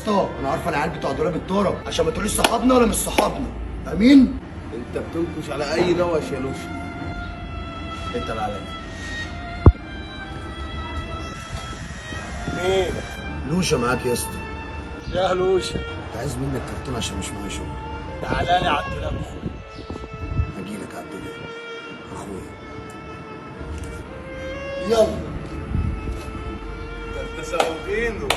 اسطى انا عارفه العيال بتوع دولاب التراب عشان ما تقوليش صحابنا ولا مش صحابنا. امين؟ انت بتنكش على اي نوش يا لوشا. انت اللي عليا. مين؟ لوشا معاك يا اسطى. يا لوشا كنت عايز منك كرتون عشان مش معايا شغل. تعالى لي على الدولاب اخويا. هجيلك على الدنيا اخويا. يلا ده انت سواقينه.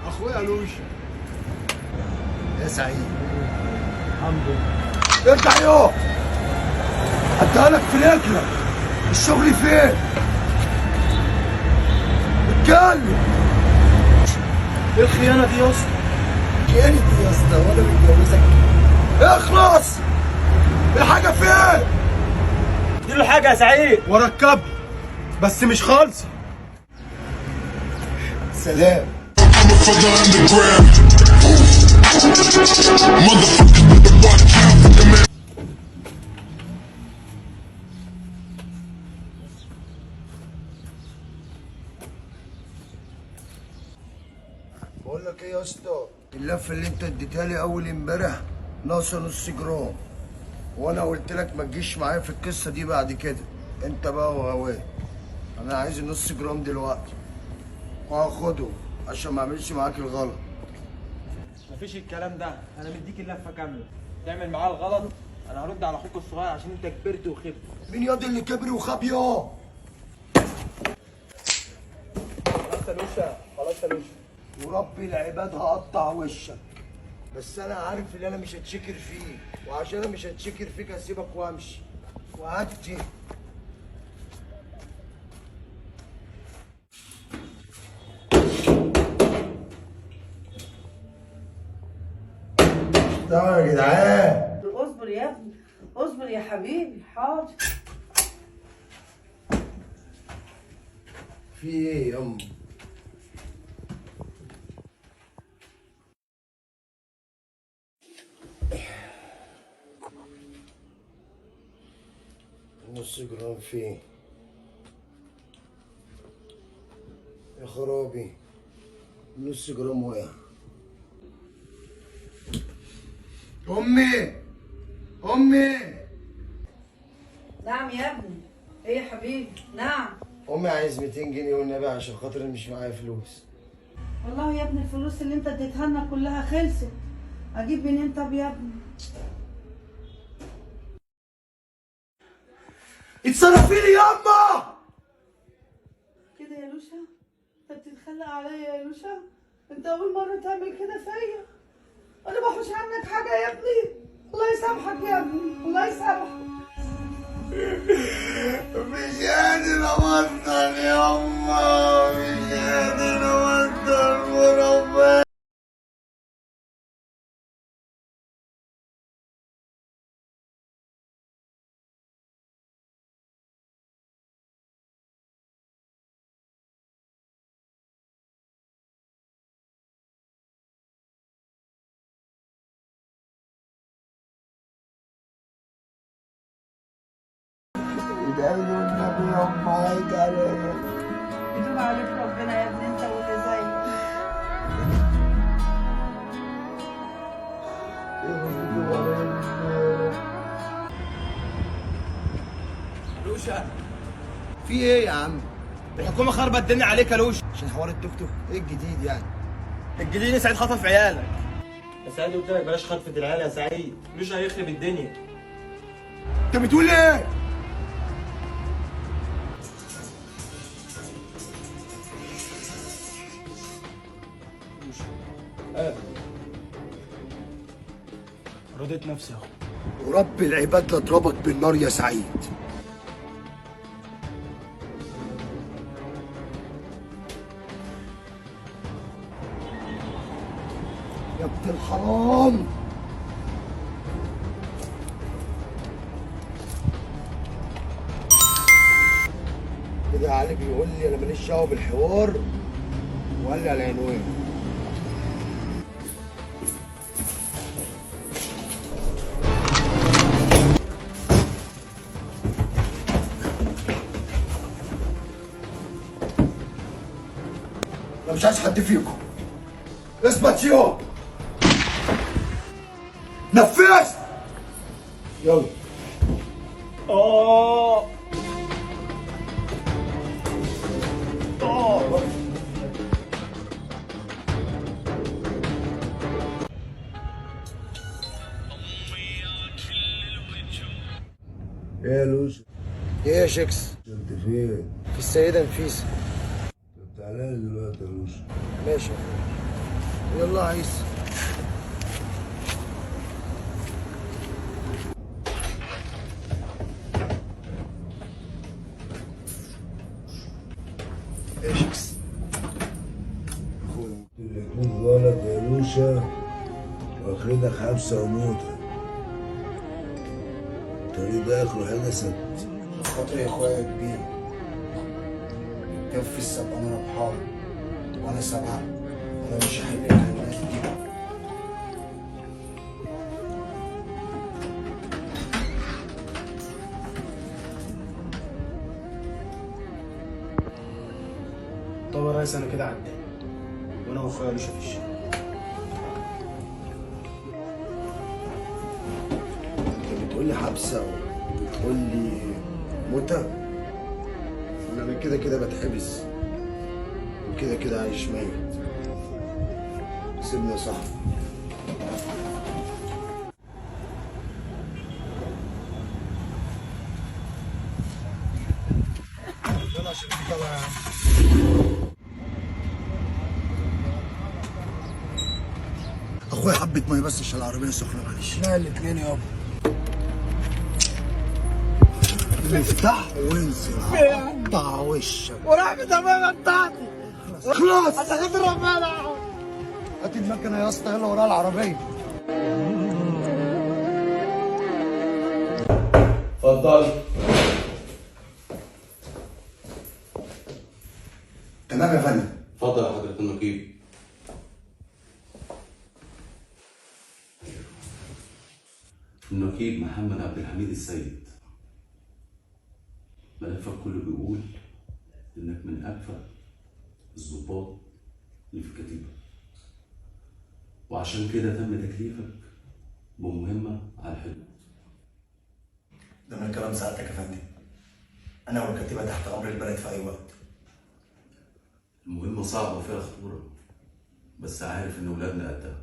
اخويا لوشا. يا سعيد الحمد لله. ارجع يوه اديها لك في رجلك. الشغل فين؟ اتكلم. ايه الخيانه دي يا اسطى؟ كانت يا اسطى وانا متجوزك. اخلص. الحاجه فين؟ اديله حاجه يا سعيد وركبه بس مش خالصه. سلام. Motherfucker underground. Motherfucker with the watch out for the man. بقول لك ايه يا اسطى؟ اللفه اللي انت اديتها لي اول امبارح ناقصه نص جرام، وانا قلت لك ما تجيش معايا في القصه دي بعد كده. انت بقى وهواه. انا عايز النص جرام دلوقتي وهاخده عشان ما اعملش معاك الغلط. مفيش الكلام ده، انا مديك اللفه كامله. تعمل معاه الغلط انا هرد على اخوك الصغير عشان انت كبرت وخبت. مين ياض اللي كبر وخاب ياه؟ خلاص يا لوشا، خلاص يا لوشا. ورب العباد هقطع وشك، بس انا عارف ان انا مش هتشكر فيك، وعشان انا مش هتشكر فيك هسيبك وامشي وهدي. طبعا يا جدعان. اصبر يا ابني، اصبر يا حبيبي، حاضر. في ايه يا ام؟ نص جرام فين؟ يا خرابي نص جرام وقع. امي امي نعم يا ابني. ايه يا حبيبي؟ نعم. امي عايز 200 جنيه والنبي عشان خاطر مش معايا فلوس. والله يا ابني الفلوس اللي انت اديتها لنا كلها خلصت. اجيب منين طب يا ابني؟ اتصرفي لي ياما. كده يا لوشا؟ انت بتتخلق عليا يا لوشا؟ انت اول مرة تعمل كده فيا. انا بحوش عنك حاجة يا ابني. الله يسامحك يا ابني، الله يسامحك. مش قادر ابطل ياما، مش قادر ابطل مربى. ادعي له النبي ياما عيد عليا. يتوب عليك ربنا يا ابني انت واللي زيك. لوشا، في ايه يا عم؟ الحكومه خربت الدنيا عليك يا لوشا. عشان حوار التوك توك ايه الجديد يعني؟ الجديد سعيد خطف عيالك. يا سعيد قلت لك بلاش خطفة العيال يا سعيد، لوشا هيخرب الدنيا. انت بتقول ايه؟ رضيت نفسي يا اخو. ورب العباد لا اضربك بالنار يا سعيد. يا ابن الحرام. كده علي بيقول لي انا ماليش دعوه بالحوار وقال لي على العنوان. مش عايز حد فيكم. اثبت يوم. نفذ. يلا. ايه يا لوز؟ ايه يا شيكس؟ انت فين؟ في السيدة نفيسة. طب تعالى لي دلوقتي يا لوز. ماشي يا أخويا. يلا يا عيسى. ايه يا شيكس؟ يكون غلط يا لوشة واخدك حبسة وموتة. الطريق ده اخره حاجة ست. خاطر يا اخويا كبير. كفي السبعة انا بحار وانا سبعة. انا مش هحل الناس دي. طب يا ريس انا كده عديت وانا واخويا لوشة في الشارع. انت بتقول لي حبسة وبتقول لي موتة؟ انا كده كده بتحبس وكده كده عايش ميت. سيبني يا صاحبي. يلا عشان تطلع يا عم. اخويا حبة مية بس عشان العربية سخنة معلش. لا الاتنين يابا. افتح وانزل قطع وشك. ورحمة أمانة بتاعتي. خلاص عشان خاطر ربنا. هات المكنة يا اسطى يلا وراها العربية. اتفضل. تمام يا فندم. اتفضل يا حضرة النقيب. النقيب محمد عبد الحميد السيد. ملفك كله بيقول انك من اكفأ الضباط اللي في الكتيبة، وعشان كده تم تكليفك بمهمة على الحدود. ده من كلام سعادتك يا فندم. انا والكتيبة تحت امر البلد في اي وقت. المهمة صعبة وفيها خطورة، بس عارف ان ولادنا قدها.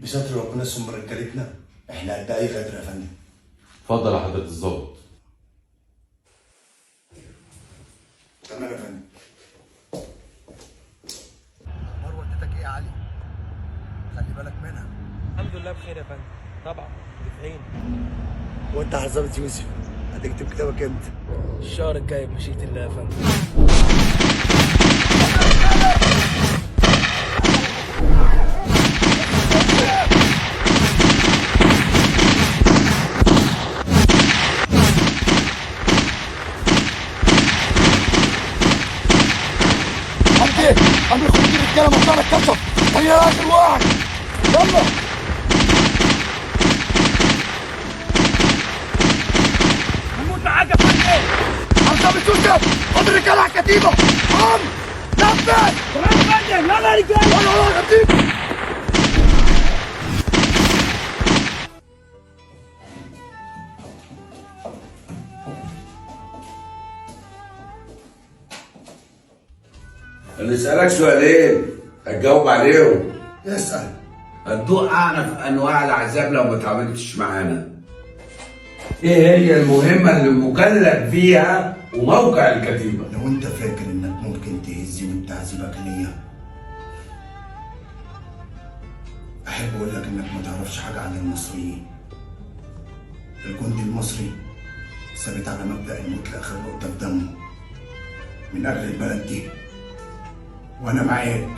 بستر ربنا ثم رجالتنا احنا قد اي غدر يا فندم. اتفضل يا حضرة الضابط. تمام يا فندم. مروه اديتك ايه يا علي؟ خلي بالك منها. الحمد لله بخير يا فندم. طبعا دافعين. وانت يا حضرة يوسف هتكتب كتابك امتى؟ الشهر الجاي بمشيئة الله يا فندم. عم يخرج الرجاله مطلع الكشف. هيا اخر واحد. يلا. هموت معاك يا فندم. عم يوسف خد الرجاله على الكتيبه. قوم نفذ. تمام يا فندم. يلا يا رجاله. يلا يا كتيبه. نسألك سؤالين هتجاوب عليهم. اسال. هتدوق أعنف أنواع العذاب لو ما اتعاملتش معانا. إيه هي المهمة اللي مكلف فيها وموقع الكتيبة؟ لو انت فاكر انك ممكن تهزني بتعذيبك ليا، احب اقول لك انك ما تعرفش حاجه عن المصريين. الجندي المصري ثابت على مبدا الموت لاخر نقطه في دمه من اجل البلد دي، وانا معاك.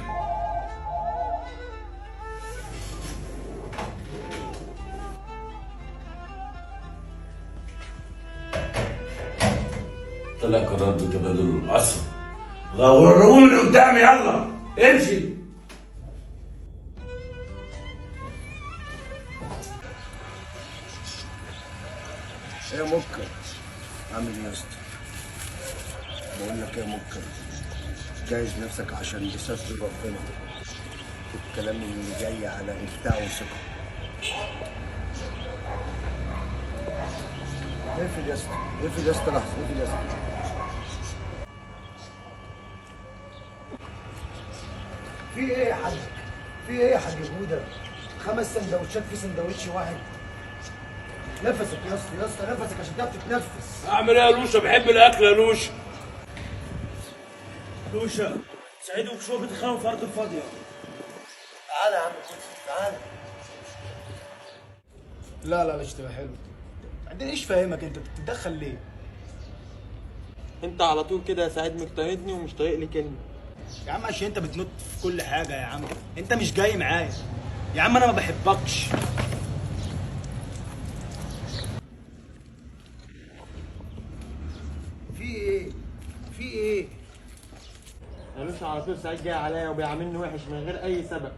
طلع قرار بتبادل الأسرى. غوروني من قدامي يلا امشي. ايه يا مكر؟ عامل ايه يا اسطى؟ بقول لك ايه يا مكر؟ جهز نفسك عشان بستر ربنا. الكلام اللي جاي على ابداع وثقه. اقفل يا اسطى، اقفل يا اسطى، لحظه، اقفل يا اسطى. في ايه يا حاج؟ في ايه يا حاج بوده؟ 5 سندوتشات في سندوتش واحد. نفسك يا اسطى، يا اسطى نفسك عشان تعرف تتنفس. اعمل ايه يا لوشة؟ بحب الاكل يا لوشة. لوشة سعيد وكشوف بيتخانقوا في ارض الفاضية. تعالى يا عم تعالى. لا مش تبقى حلو. بعدين ايش فاهمك انت بتتدخل ليه؟ انت على طول كده يا سعيد مقتنطني ومش طايق لي كلمه. يا عم عشان انت بتنط في كل حاجة يا عم، انت مش جاي معايا. يا عم انا ما بحبكش. في ايه؟ في ايه؟ يا لوشة على طول سعيد جاي عليا وبيعاملني وحش من غير اي سبب.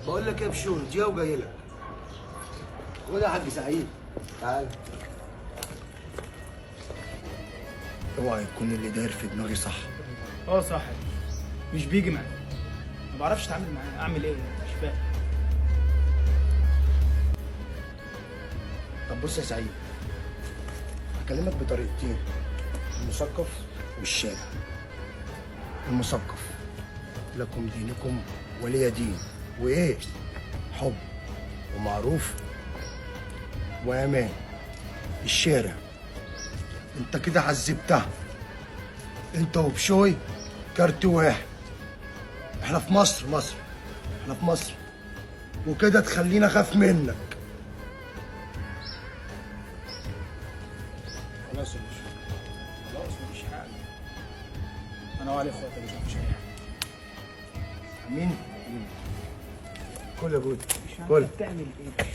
بقول لك ايه يا بشوي، جاي وجاي لك. خد يا حاج سعيد، تعال. اوعى يكون اللي داير في دماغي صح. صح، مش بيجي معايا، ما بعرفش اتعامل معاه. اعمل ايه؟ مش فاهم. طب بص يا سعيد، هكلمك بطريقتين، المثقف والشارع. المثقف: لكم دينكم ولي دين، وايه؟ حب ومعروف وامان. الشارع: انت كده عذبتها، انت وبشوي كارت واحد. احنا في مصر، احنا في مصر، وكده تخلينا اخاف منك. خلاص يا باشا، خلاص مفيش حاجة. انا وعلي اخواتي مش اي حاجة. امين. كل يا بود، كل. بتعمل ايه؟